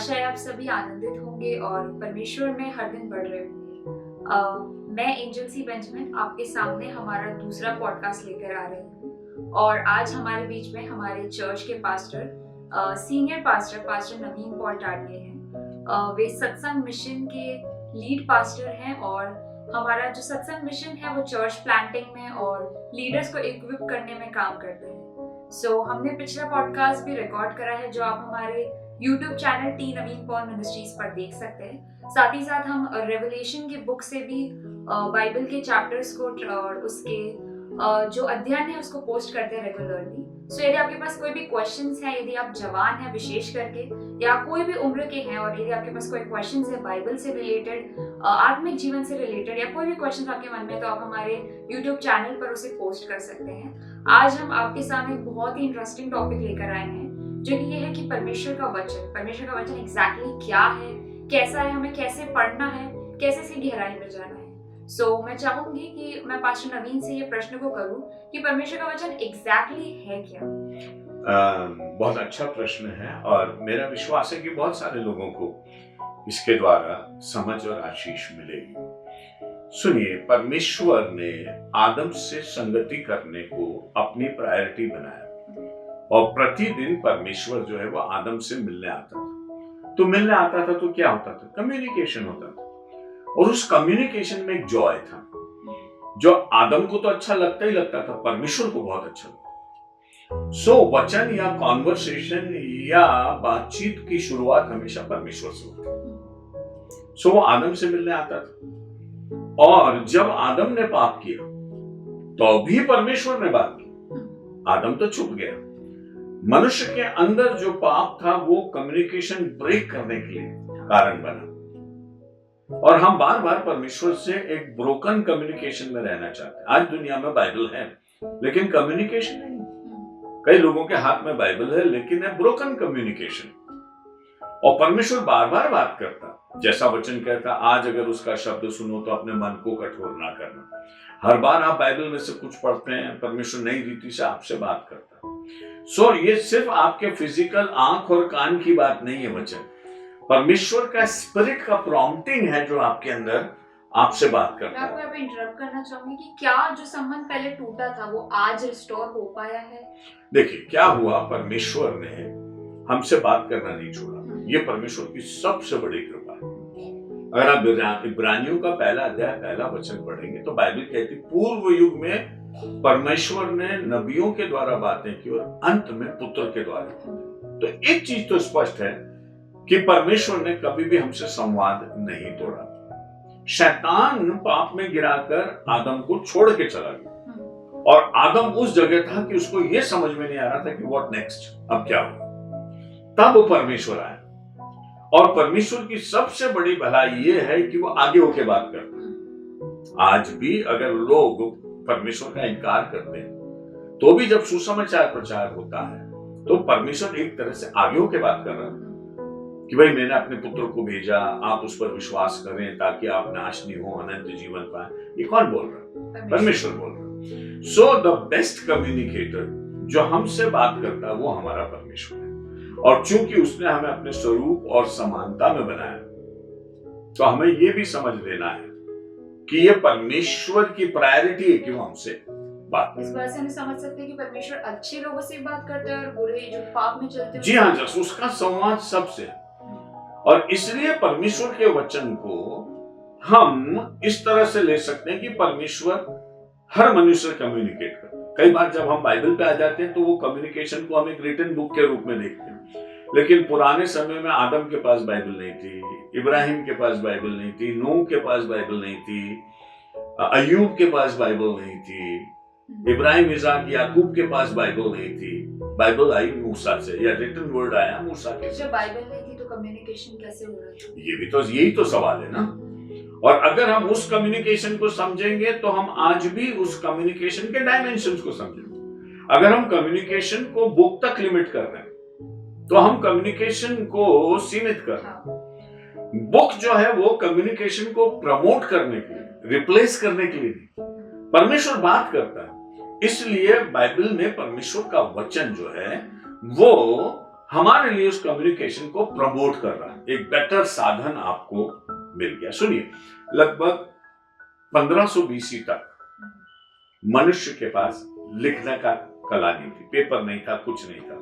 आशा है आप सभी आनंदित होंगे और परमेश्वर में हर दिन बढ़ रहे होंगे। मैं एंजल सी बेंजामिन आपके सामने हमारा दूसरा पॉडकास्ट लेकर आ रही हूँ और आज हमारे बीच में हमारे चर्च के पास्टर सीनियर पास्टर नवीन पॉल टाडले हैं। वे सत्संग मिशन के लीड पास्टर हैं और हमारा जो सत्संग मिशन है वो चर्च प्लांटिंग में और लीडर्स को इक्विप करने में काम करते हैं। हमने पिछला पॉडकास्ट भी रिकॉर्ड करा है जो आप हमारे YouTube चैनल टी नवीन पॉल मिनिस्ट्रीज पर देख सकते हैं। साथ ही साथ हम रेवलेशन की बुक से भी बाइबल के चैप्टर्स को और उसके जो अध्ययन है उसको पोस्ट करते हैं रेगुलरली। यदि आपके पास कोई भी क्वेश्चंस हैं, यदि आप जवान हैं विशेष करके या कोई भी उम्र के हैं और यदि आपके पास कोई क्वेश्चंस है बाइबल से रिलेटेड, आत्मिक जीवन से रिलेटेड या कोई भी क्वेश्चंस आपके मन में, तो आप हमारे YouTube चैनल पर उसे पोस्ट कर सकते हैं। आज हम आपके सामने एक बहुत ही इंटरेस्टिंग टॉपिक लेकर आए हैं जो कि ये है कि परमेश्वर का वचन एग्जैक्टली क्या है, कैसा है, हमें कैसे पढ़ना है, कैसे इसकी गहराई में जाना है। मैं चाहूंगी कि मैं पास्टर नवीन से ये प्रश्न को करूं कि परमेश्वर का वचन एग्जैक्टली है क्या? बहुत अच्छा प्रश्न है और मेरा विश्वास है कि बहुत सारे लोगों को इसके द्वारा समझ और आशीष मिलेगी। सुनिए, परमेश्वर ने आदम से संगति करने को अपनी प्रायोरिटी बनाया और प्रतिदिन परमेश्वर जो है वो आदम से मिलने आता था। तो मिलने आता था तो क्या होता था? कम्युनिकेशन होता था और उस कम्युनिकेशन में एक जॉय था जो आदम को तो अच्छा लगता ही लगता था, परमेश्वर को बहुत अच्छा लगता। वचन या कॉन्वर्सेशन या बातचीत की शुरुआत हमेशा परमेश्वर से होती। वो आदम से मिलने आता था और जब आदम ने पाप किया तो भी परमेश्वर ने बात की। आदम तो छुप गया। मनुष्य के अंदर जो पाप था वो कम्युनिकेशन ब्रेक करने के लिए कारण बना और हम बार बार परमेश्वर से एक ब्रोकन कम्युनिकेशन में रहना चाहते हैं। आज दुनिया में बाइबल है लेकिन कम्युनिकेशन नहीं। कई लोगों के हाथ में बाइबल है लेकिन है ब्रोकन कम्युनिकेशन। और परमेश्वर बार बार बात करता, जैसा वचन कहता, आज अगर उसका शब्द सुनो तो अपने मन को कठोर ना करना। हर बार आप बाइबल में से कुछ पढ़ते हैं, परमेश्वर नई रीति से आपसे बात करता। ये सिर्फ आपके फिजिकल आंख और कान की बात नहीं है। वचन परमेश्वर का स्पिरिट का प्रॉम्प्टिंग है जो आपके अंदर आपसे बात करता है। मैं आपको यहाँ पे इंटरप्ट करना चाहूंगी कि क्या जो संबंध पहले टूटा था वो आज रिस्टोर हो पाया है? देखिए क्या हुआ, परमेश्वर ने हमसे बात करना नहीं छोड़ा। ये परमेश्वर की सबसे बड़ी कृपा है। अगर आप इब्रानियों का पहला अध्याय पहला वचन पढ़ेंगे तो बाइबल कहती पूर्व युग में परमेश्वर ने नबियों के द्वारा बातें की और अंत में पुत्र के द्वारा। तो एक चीज तो स्पष्ट है कि परमेश्वर ने कभी भी हमसे संवाद नहीं तोड़ा। शैतान पाप में गिराकर आदम को छोड़ के चला गया और आदम उस जगह था कि उसको यह समझ में नहीं आ रहा था कि व्हाट नेक्स्ट, अब क्या होगा। तब वो परमेश्वर आया और परमेश्वर की सबसे बड़ी भलाई ये है कि वो आगे होके बात करता है। आज भी अगर लोग परमेश्वर का इनकार करते हैं तो भी जब सुसमाचार प्रचार होता है तो परमेश्वर एक तरह से आगे होके बात कर रहा है कि भाई मैंने अपने पुत्र को भेजा, आप उस पर विश्वास करें ताकि आप नाश नहीं हो, अनंत जीवन पाए। ये कौन बोल रहा है? परमेश्वर बोल रहा है। द बेस्ट कम्युनिकेटर जो हमसे बात करता है वो हमारा परमेश्वर है और चूंकि उसने हमें अपने स्वरूप और समानता में बनाया तो हमें ये भी समझ लेना है कि ये परमेश्वर की प्रायोरिटी है कि वो हमसे बात। इस बात से हम समझ सकते हैं कि परमेश्वर अच्छे लोगों से बात करते हैं और बुरे जो पाप में चलते हैं। जी हाँ, उसका संवाद सबसे। और इसलिए परमेश्वर के वचन को हम इस तरह से ले सकते हैं कि परमेश्वर हर मनुष्य से कम्युनिकेट करता है। कई बार जब हम बाइबल पे आ जाते हैं तो वो कम्युनिकेशन को हम एक रिटन बुक के रूप में देखते हैं, लेकिन पुराने समय में आदम के पास बाइबल नहीं थी, इब्राहिम के पास बाइबल नहीं थी, नूह के पास बाइबल नहीं थी, अय्यूब के पास बाइबल नहीं थी, इब्राहिम, इसाक, याकूब के पास बाइबल नहीं थी। बाइबल आई मूसा से या रिटन वर्ड आया मूसा के। जब बाइबल नहीं थी तो कम्युनिकेशन कैसे हो रहा था? यही तो सवाल है ना। और अगर हम उस कम्युनिकेशन को समझेंगे तो हम आज भी उस कम्युनिकेशन के डायमेंशंस को समझेंगे। अगर हम कम्युनिकेशन को बुक तक लिमिट कर रहे हैं तो हम कम्युनिकेशन को सीमित कर रहे हैं। बुक जो है वो कम्युनिकेशन को प्रमोट करने के लिए, रिप्लेस करने के लिए नहीं। परमेश्वर बात करता है, इसलिए बाइबल में परमेश्वर का वचन जो है वो हमारे लिए उस कम्युनिकेशन को प्रमोट कर रहा है। एक बेटर साधन आपको मिल गया। सुनिए, लगभग 1500 BC तक मनुष्य के पास लिखने का कला नहीं थी, पेपर नहीं था, कुछ नहीं था।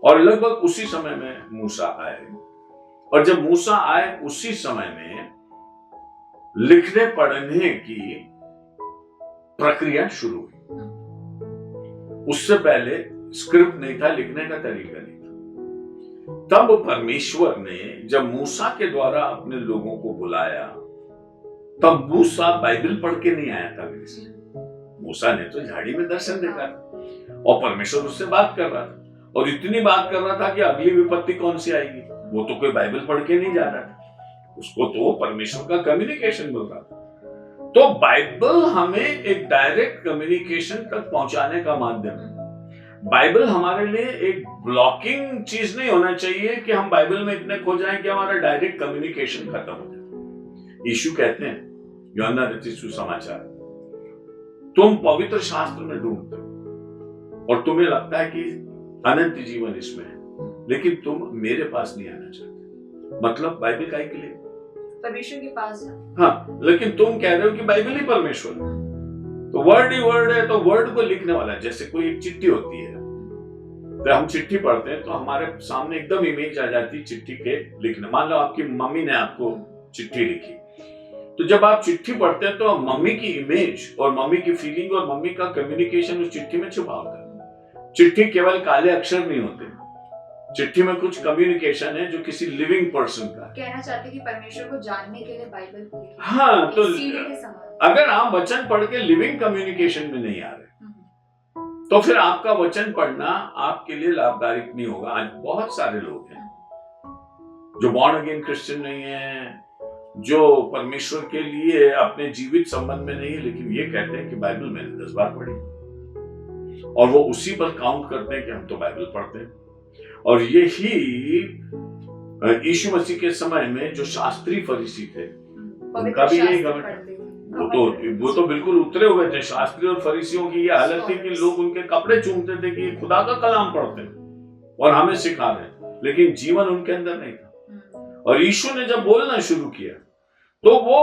और लगभग उसी समय में मूसा आए, और जब मूसा आए उसी समय में लिखने पढ़ने की प्रक्रिया शुरू हुई। उससे पहले स्क्रिप्ट नहीं था, लिखने का तरीका नहीं था। तब परमेश्वर ने जब मूसा के द्वारा अपने लोगों को बुलाया, तब मूसा बाइबल पढ़ के नहीं आया था मेरे से। मूसा ने तो झाड़ी में दर्शन देखा था और परमेश्वर उससे बात कर रहा था, और इतनी बात कर रहा था कि अगली विपत्ति कौन सी आएगी वो तो कोई बाइबल पढ़ के नहीं जा रहा था। उसको तो परमेश्वर का कम्युनिकेशन मिल रहा था। तो बाइबल हमें एक डायरेक्ट कम्युनिकेशन तक पहुंचाने का माध्यम है। बाइबल हमारे लिए एक ब्लॉकिंग चीज नहीं होना चाहिए कि हम बाइबल में इतने खो जाएं कि हमारा डायरेक्ट कम्युनिकेशन खत्म हो जाए। यीशु कहते हैं यूहन्ना रचित सुसमाचार, तुम पवित्र शास्त्र में ढूंढते हो और तुम्हें लगता है कि अनंत जीवन इसमें है, लेकिन तुम मेरे पास नहीं आना चाहते। मतलब बाइबल काहे के लिए? परमेश्वर के पास है। हाँ, लेकिन तुम कह रहे हो कि बाइबल ही परमेश्वर है, तो वर्ड ही वर्ड है, तो वर्ड को लिखने वाला है। जैसे कोई एक चिट्ठी होती है, तो हम चिट्ठी पढ़ते हैं तो हमारे सामने एकदम इमेज आ जाती है चिट्ठी के लिखने। मान लो आपकी मम्मी ने आपको चिट्ठी लिखी, तो जब आप चिट्ठी पढ़ते हैं तो मम्मी की इमेज और मम्मी की फीलिंग और मम्मी का कम्युनिकेशन उस चिट्ठी में छुपा होता है। चिट्ठी केवल काले अक्षर नहीं होते, चिट्ठी में कुछ कम्युनिकेशन है जो किसी लिविंग पर्सन का। कहना चाहते हैं कि परमेश्वर को जानने के लिए बाइबल लिखी। हाँ, तो सीढ़ी के समान। अगर आप वचन पढ़ के लिविंग कम्युनिकेशन में नहीं आ रहे तो फिर आपका वचन पढ़ना आपके लिए लाभदायक नहीं होगा। आज बहुत सारे लोग हैं जो बॉर्न अगेन क्रिश्चियन नहीं है, जो परमेश्वर के लिए अपने जीवित संबंध में नहीं है, लेकिन ये कहते हैं कि बाइबल मैंने 10 बार पढ़ी, और वो उसी पर काउंट करते हैं कि हम तो बाइबल पढ़ते हैं। और यही यीशु मसीह के समय में जो शास्त्री फरीसी थे उनका भी यही गलत है। वो तो बिल्कुल उतरे हुए थे। शास्त्री और फरीसियों की ये हालत थी कि लोग उनके कपड़े चूमते थे कि खुदा का कलाम पढ़ते हैं और हमें सिखा रहे हैं, लेकिन जीवन उनके अंदर नहीं था। और यीशु ने जब बोलना शुरू किया तो वो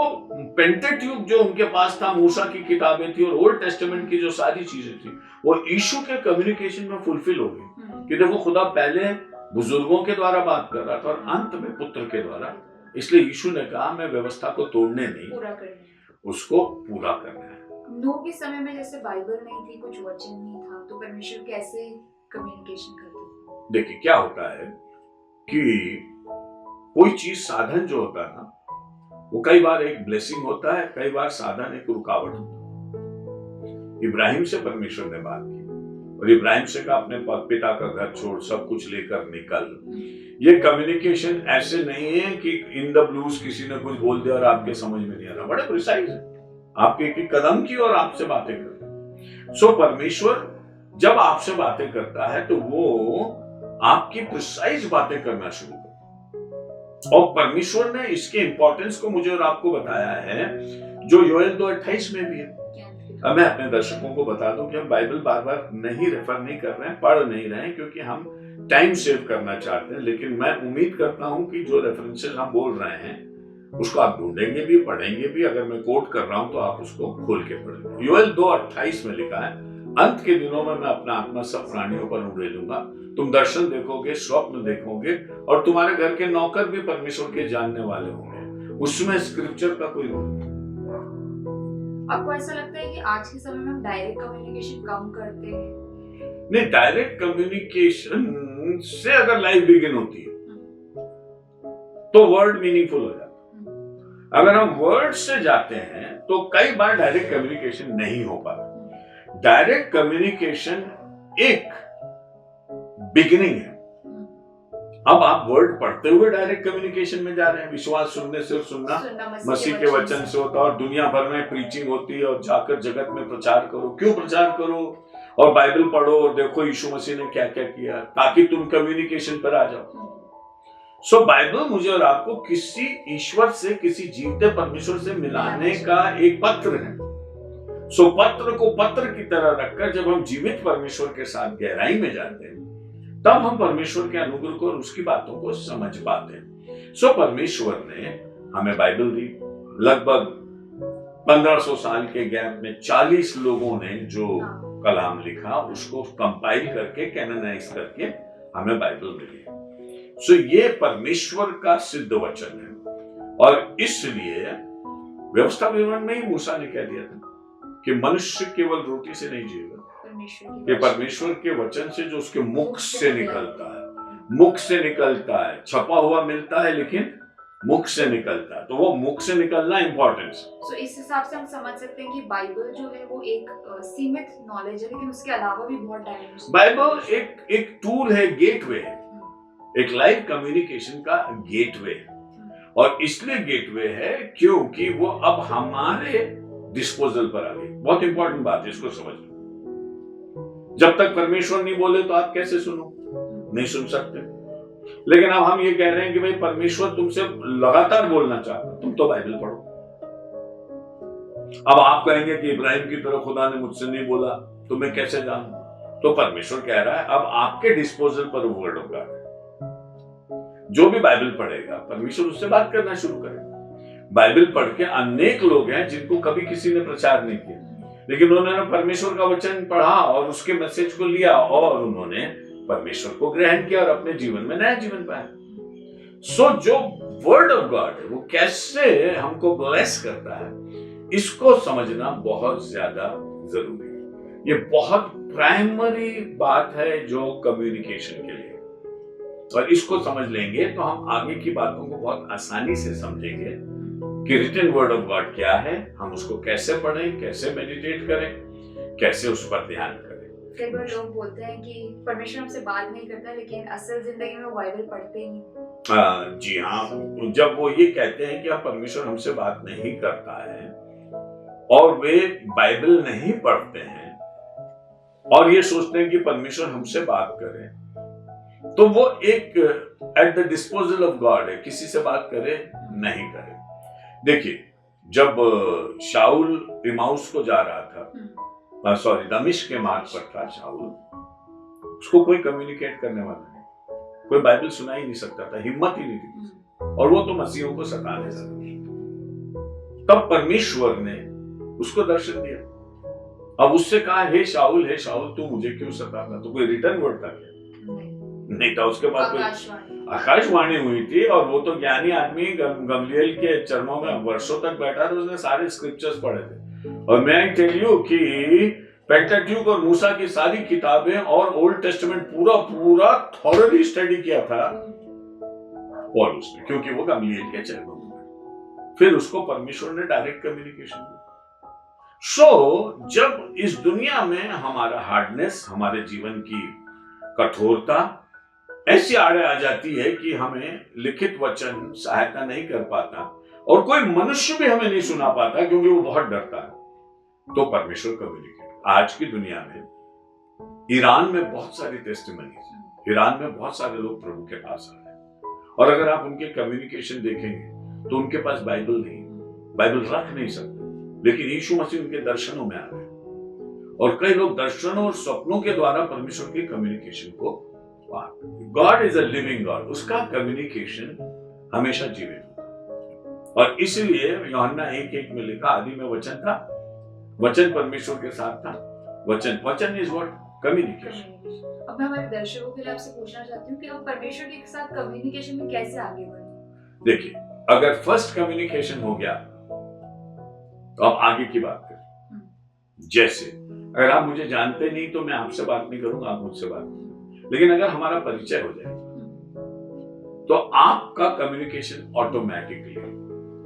पेंटेट्यूक जो उनके पास था, मूसा की किताबें थी और ओल्ड टेस्टामेंट की जो सारी चीजें थी, वो यीशु के कम्युनिकेशन में फुलफिल हो गई। कि देखो, खुदा पहले बुजुर्गों के द्वारा बात कर रहा था और अंत में पुत्र के द्वारा। इसलिए यीशु ने कहा मैं व्यवस्था को तोड़ने नहीं, पूरा करने, उसको पूरा करना है। नूह के समय में जैसे बाइबल नहीं थी, कुछ वचन नहीं था, तो परमेश्वर कैसे कम्युनिकेशन करते थे? देखिए क्या होता है कि कोई चीज साधन जो होता है ना, वो कई बार एक ब्लेसिंग होता है, कई बार साधन एक रुकावट होता है। इब्राहिम से परमेश्वर ने बात की और इब्राहिम से कहा अपने पिता का घर छोड़, सब कुछ लेकर निकल। ये कम्युनिकेशन ऐसे नहीं है कि इन द ब्लूज किसी ने कुछ बोल दिया और आपके समझ में नहीं आ रहा। बड़े प्रिसाइज है, आपके एक कदम की और आपसे बातें कर। सो परमेश्वर जब आपसे बातें करता है तो वो आपकी प्रिसाइज बातें करना शुरू करता है। और परमेश्वर ने इसके इंपॉर्टेंस को मुझे और आपको बताया है, जो योएल 2:28 में भी है। अब मैं अपने दर्शकों को बता दूं कि हम बाइबल बार बार नहीं रेफर नहीं कर रहे हैं, पढ़ नहीं रहे हैं, क्योंकि हम टाइम सेव करना चाहते हैं। लेकिन मैं उम्मीद करता हूं कि जो रेफरेंसेस हम बोल रहे हैं उसको आप ढूंढेंगे भी, पढ़ेंगे भी। अगर मैं कोट कर रहा हूं तो आप उसको खोल के पढ़ेंगे। योएल 2:28 में लिखा है, अंत के दिनों में मैं अपना आत्मा सब प्राणियों पर उड़ेलूंगा, तुम दर्शन देखोगे, स्वप्न देखोगे, और तुम्हारे घर के नौकर भी परमेश्वर के जानने वाले होंगे। उसमें स्क्रिप्चर का कोई रोल नहीं। आपको ऐसा लगता है कि आज के समय में हम डायरेक्ट कम्युनिकेशन कम करते हैं? नहीं, डायरेक्ट कम्युनिकेशन से अगर लाइफ बिगिन होती है तो वर्ड मीनिंगफुल हो जाता है। अगर हम वर्ड से जाते हैं तो कई बार डायरेक्ट कम्युनिकेशन नहीं हो पाता। डायरेक्ट कम्युनिकेशन एक बिगिनिंग है। अब आप वर्ड पढ़ते हुए डायरेक्ट कम्युनिकेशन में जा रहे हैं। विश्वास सुनने से, सुनना मसीह के वचन से होता है, और दुनिया भर में प्रीचिंग होती है और जाकर जगत में प्रचार करो। क्यों प्रचार करो? और बाइबल पढ़ो और देखो यीशु मसीह ने क्या क्या किया, ताकि तुम कम्युनिकेशन पर आ जाओ। सो बाइबल मुझे और आपको किसी ईश्वर से, किसी जीवते परमेश्वर से मिलाने का एक पत्र है। सो पत्र को पत्र की तरह रखकर जब हम जीवित परमेश्वर के साथ गहराई में जाते हैं, तब हम परमेश्वर के अनुग्रह को और उसकी बातों को समझ पाते हैं। सो परमेश्वर ने हमें बाइबल दी। लगभग 1500 साल के गैप में 40 लोगों ने जो कलाम लिखा उसको कंपाइल करके कैनोनाइज करके हमें बाइबल मिली। सो ये परमेश्वर का सिद्ध वचन है। और इसलिए व्यवस्था विवरण में ही मूसा ने कह दिया था कि मनुष्य केवल रोटी से नहीं जिएगा, कि परमेश्वर के वचन से जो उसके मुख से निकलता है, मुख से निकलता है, छपा हुआ मिलता है लेकिन मुख से निकलता है, तो वो मुख से निकलना इंपॉर्टेंस। सो इस हिसाब से हम समझ सकते हैं कि बाइबल जो है वो एक सीमित नॉलेज है, लेकिन उसके अलावा भी बहुत डायमेंशन। बाइबल एक टूल है, गेटवे है, एक लाइव कम्युनिकेशन का गेटवे है। और इसलिए गेटवे है क्योंकि वो अब हमारे डिस्पोजल पर आ गई। बहुत इंपॉर्टेंट बात है, इसको समझ लो। जब तक परमेश्वर नहीं बोले तो आप कैसे सुनो? नहीं सुन सकते। लेकिन अब हम ये कह रहे हैं कि भाई परमेश्वर तुमसे लगातार बोलना चाहता, तुम तो बाइबल पढ़ो। अब आप कहेंगे कि इब्राहिम की तरह खुदा ने मुझसे नहीं बोला तो मैं कैसे जानूं? तो परमेश्वर कह रहा है अब आपके डिस्पोजल पर वर्ड होगा। जो भी बाइबल पढ़ेगा परमेश्वर उससे बात करना शुरू करेगा। बाइबल पढ़ के अनेक लोग हैं जिनको कभी किसी ने प्रचार नहीं किया, लेकिन उन्होंने परमेश्वर का वचन पढ़ा और उसके मैसेज को लिया और उन्होंने परमेश्वर को ग्रहण किया और अपने जीवन में नया जीवन पाया। सो जो वर्ड ऑफ गॉड है वो कैसे हमको ब्लेस करता है, इसको समझना बहुत ज्यादा जरूरी है। ये बहुत प्राइमरी बात है जो कम्युनिकेशन के लिए, और इसको समझ लेंगे तो हम आगे की बातों को बहुत आसानी से समझेंगे कि रिटन वर्ड ऑफ गॉड क्या है, हम उसको कैसे पढ़ें, कैसे मेडिटेट करें, कैसे उस पर ध्यान करें। कई बार लोग बोलते हैं कि परमेश्वर हमसे बात नहीं करता, लेकिन असल जिंदगी में बाइबल पढ़ते ही नहीं। जी हाँ, जब वो ये कहते हैं कि परमेश्वर हमसे बात नहीं करता है और वे बाइबल नहीं पढ़ते हैं और ये सोचते हैं कि परमेश्वर हमसे बात करे, तो वो एक at the disposal of God है, किसी से बात करे नहीं करे। देखिए, जब शाऊल इमाउस को जा रहा था, दमिश्क के मार्ग पर था शाऊल, उसको कोई कम्युनिकेट करने वाला नहीं, कोई बाइबल सुना ही नहीं सकता था, हिम्मत ही नहीं थी, और वो तो मसीहों को सताने लगा। तब परमेश्वर ने उसको दर्शन दिया। अब उससे कहा, हे शाऊल तू मुझे क्यों सताता? तो कोई रिटर्न वर्ड था क्या? नहीं था। उसके बाद कोई आकाशवाणी हुई थी, और वो तो ज्ञानी आदमी गमलीएल के चरणों में वर्षों तक बैठा था, उसने सारे स्क्रिप्चर्स पढ़े थे। और मैं टेल यू कि पेंटाट्यूक और मूसा की सारी किताबें और ओल्ड टेस्टामेंट पूरा थॉरली स्टडी किया था पौलुस ने, क्योंकि वो गमलीएल के चरणों में। फिर उसको परमेश्वर ने डायरेक्ट कम्युनिकेशन दिया। सो जब इस दुनिया में हमारा हार्डनेस, हमारे जीवन की कठोरता ऐसी आड़े आ जाती है कि हमें लिखित वचन सहायता नहीं कर पाता और कोई मनुष्य भी हमें नहीं सुना पाता क्योंकि वो बहुत डरता है, तो परमेश्वर कम्युनिकेट। आज की दुनिया में ईरान में बहुत सारी टेस्टिमनीज हैं, ईरान में बहुत सारे लोग प्रभु के पास आ रहे हैं, और अगर आप उनके कम्युनिकेशन देखेंगे तो उनके पास बाइबल नहीं, बाइबल रख नहीं सकते, लेकिन यीशु मसीह उनके दर्शनों में आ रहे हैं, और कई लोग दर्शनों और सपनों के द्वारा परमेश्वर के कम्युनिकेशन को God is a living God, उसका कम्युनिकेशन हमेशा जीवित होता। और इसलिए यूहन्ना 1:1 में लिखा, आदि में वचन था, वचन परमेश्वर के साथ था, वचन इज व्हाट? कम्युनिकेशन। अब मैं हमारे दर्शकों के लिए आपसे पूछना चाहती हूँ कि हम परमेश्वर के साथ कम्युनिकेशन में कैसे आगे बढ़े? देखिए, अगर फर्स्ट कम्युनिकेशन हो गया तो आप आगे की बात करें। जैसे अगर आप मुझे जानते नहीं तो मैं आपसे बात नहीं करूंगा, आप मुझसे बात नहीं, लेकिन अगर हमारा परिचय हो जाए तो आपका कम्युनिकेशन ऑटोमेटिकली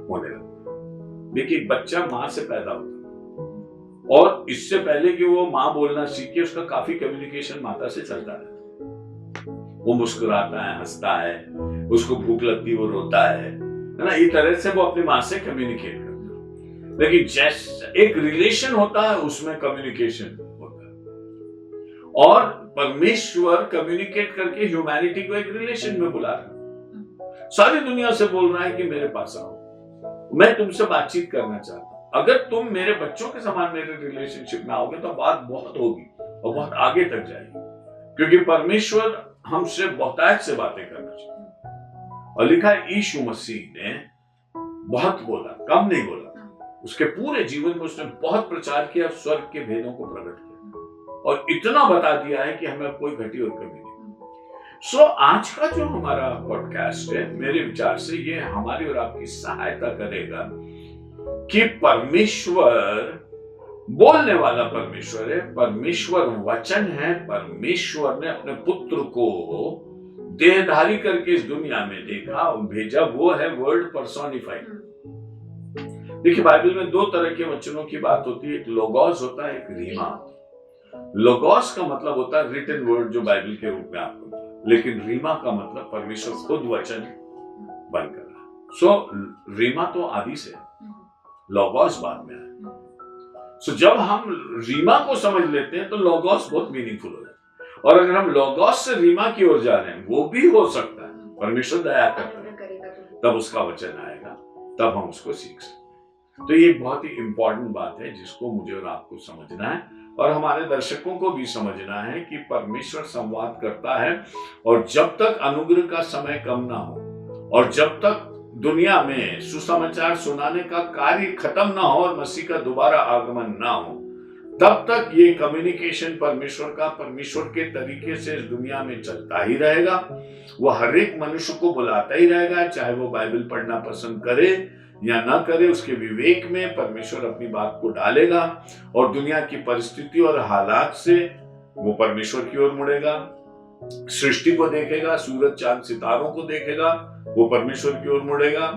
होने लगता। देखिए, बच्चा मां से पैदा होता है और इससे पहले कि वो मां बोलना सीखे उसका काफी कम्युनिकेशन माता से चलता रहता है। वो मुस्कुराता है, हंसता है, उसको भूख लगती वो रोता है ना, इस तरह से वो अपनी मां से कम्युनिकेट करता है। लेकिन जैसे एक रिलेशन होता है उसमें कम्युनिकेशन होता है, और परमेश्वर कम्युनिकेट करके ह्यूमैनिटी को एक रिलेशन में बुला रहा है। सारी दुनिया से बोल रहा है कि मेरे पास आओ, मैं तुमसे बातचीत करना चाहता हूं। अगर तुम मेरे बच्चों के समान मेरे रिलेशनशिप में आओगे तो बात बहुत होगी और बहुत आगे तक जाएगी, क्योंकि परमेश्वर हमसे बहुतायत से बातें करना चाहिए। और लिखा है यीशु मसीह ने बहुत बोला, कम नहीं बोला। उसके पूरे जीवन में उसने बहुत प्रचार किया, स्वर्ग के भेदों को प्रकट किया और इतना बता दिया है कि हमें कोई घटी और कमी नहीं। सो आज का जो हमारा पॉडकास्ट है, मेरे विचार से ये हमारी और आपकी सहायता करेगा कि परमेश्वर बोलने वाला परमेश्वर है, परमेश्वर वचन है। परमेश्वर ने अपने पुत्र को देहधारी करके इस दुनिया में देखा और भेजा, वो है वर्ड पर्सोनिफाइड। देखिए बाइबल में दो तरह के वचनों की बात होती है, एक लोगोस होता है, एक रीमा। लोगोस का मतलब होता है रिटन वर्ड जो बाइबल के रूप में आपको मिला, लेकिन रीमा का मतलब परमेश्वर खुद वचन बनकर रहा। सो रीमा तो आदि से, लोगोस बाद में आया। सो जब हम रीमा को समझ लेते हैं तो लोगोस बहुत मीनिंगफुल हो जाता है। और अगर हम लोगोस से रीमा की ओर जा रहे हैं, वो भी हो सकता है, परमेश्वर दया करता है, तब उसका वचन आएगा, तब हम उसको सीख सकते। तो ये एक बहुत ही इंपॉर्टेंट बात है जिसको मुझे और आपको समझना है और हमारे दर्शकों को भी समझना है कि परमेश्वर संवाद करता है। और जब तक अनुग्रह का समय कम ना हो और जब तक दुनिया में सुसमाचार सुनाने का कार्य खत्म ना हो और मसीह का दोबारा आगमन ना हो, तब तक ये कम्युनिकेशन परमेश्वर के तरीके से इस दुनिया में चलता ही रहेगा। वो हर एक मनुष्य को बुलाता ही रहेगा, चाहे वो बाइबल पढ़ना पसंद करे या ना करे, उसके विवेक में परमेश्वर अपनी बात को डालेगा और दुनिया की परिस्थिति और हालात से वो परमेश्वर की ओर मुड़ेगा। सृष्टि को देखेगा, सूरज चांद सितारों को देखेगा, वो परमेश्वर की ओर मुड़ेगा।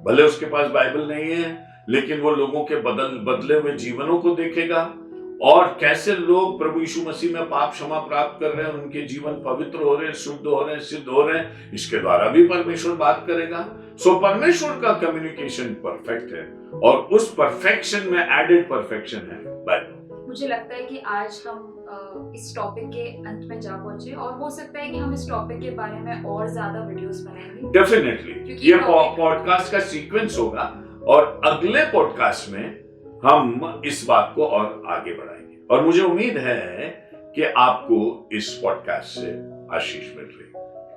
भले उसके पास बाइबल नहीं है, लेकिन वो लोगों के बदले हुए जीवनों को देखेगा और कैसे लोग प्रभु यीशु मसीह में पाप क्षमा प्राप्त कर रहे हैं, उनके जीवन पवित्र हो रहे हैं, शुद्ध हो रहे हैं, सिद्ध हो रहे हैं, इसके द्वारा भी परमेश्वर बात करेगा। सो परमेश्वर का कम्युनिकेशन परफेक्ट है और उस परफेक्शन में एडेड परफेक्शन है बाइबल। मुझे लगता है कि आज हम इस टॉपिक के अंत में जा पहुंचे और हो सकता है कि हम इस टॉपिक के बारे में और ज्यादा वीडियोस बनाएंगे। डेफिनेटली ये पॉडकास्ट का सीक्वेंस होगा और अगले पॉडकास्ट में हम इस बात को और आगे बढ़ाएंगे और मुझे उम्मीद है कि आपको इस पॉडकास्ट से आशीष मिल रही है।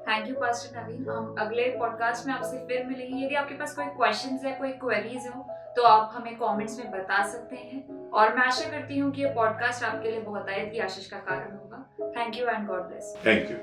थैंक यू पास्टर नवीन। हम अगले पॉडकास्ट में आपसे फिर मिलेंगे। यदि आपके पास कोई क्वेश्चंस है, कोई क्वेरीज हो, तो आप हमें कमेंट्स में बता सकते हैं और मैं आशा करती हूँ कि ये पॉडकास्ट आपके लिए बहुत की आशीष का कारण होगा। Thank you and God bless. Thank you.